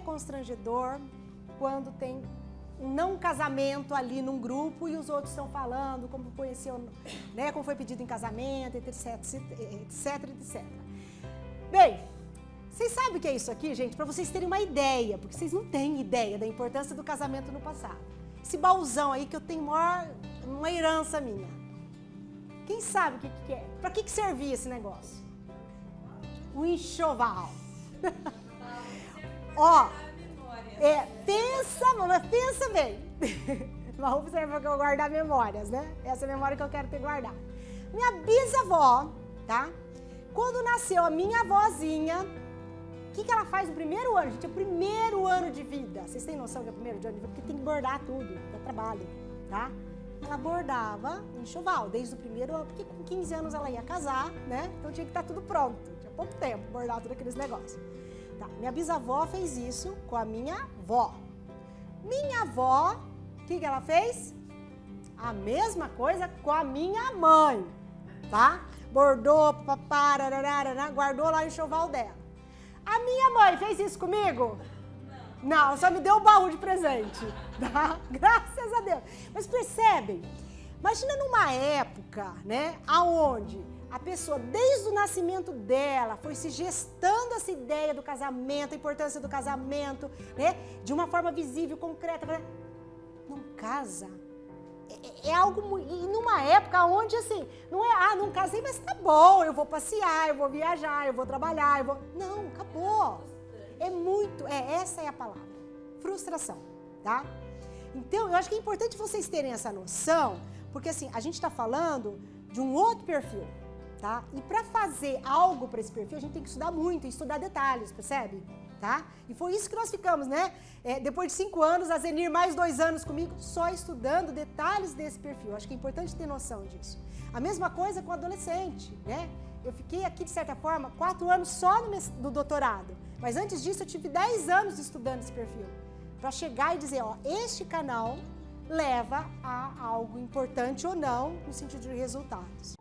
constrangedor quando tem um não casamento ali num grupo e os outros estão falando como conheceu, né, como foi pedido em casamento, etc, etc. Bem, vocês sabem o que é isso aqui, gente? Para vocês terem uma ideia, porque vocês não têm ideia da importância do casamento no passado. Esse baúzão aí que eu tenho uma herança minha. Quem sabe o que é? Para que servia esse negócio? O enxoval. Ó, pensa bem. Uma roupa serve para eu guardar memórias, né? Essa é a memória que eu quero ter guardado. Minha bisavó, tá? Quando nasceu a minha avózinha, o que ela faz no primeiro ano? Gente, é o primeiro ano de vida. Vocês têm noção que é o primeiro ano de vida? Porque tem que bordar tudo, dá trabalho, tá? Ela bordava enxoval, desde o primeiro ano, porque com 15 anos ela ia casar, né? Então tinha que estar tudo pronto. Tinha pouco tempo, bordar tudo aqueles negócios. Tá, minha bisavó fez isso com a minha avó. Minha avó, o que ela fez? A mesma coisa com a minha mãe, tá? Bordou, guardou lá o enxoval dela. A minha mãe fez isso comigo? Não, só me deu o baú de presente, tá? Graças a Deus. Mas percebem? Imagina numa época, né, aonde a pessoa, desde o nascimento dela, foi se gestando essa ideia do casamento, a importância do casamento, né? De uma forma visível, concreta. Não casa. É algo... E numa época onde, assim, não é, não casei, mas tá bom, eu vou passear, eu vou viajar, eu vou trabalhar, eu vou... Não, acabou. É muito... essa é a palavra. Frustração, tá? Então, eu acho que é importante vocês terem essa noção, porque, assim, a gente está falando de um outro perfil. Tá? E para fazer algo para esse perfil, a gente tem que estudar muito, estudar detalhes, percebe? Tá? E foi isso que nós ficamos, né? Depois de 5 anos, a Zenir mais 2 anos comigo, só estudando detalhes desse perfil. Acho que é importante ter noção disso. A mesma coisa com o adolescente, né? Eu fiquei aqui, de certa forma, 4 anos só no doutorado. Mas antes disso, eu tive 10 anos estudando esse perfil. Para chegar e dizer, ó, este canal leva a algo importante ou não, no sentido de resultados.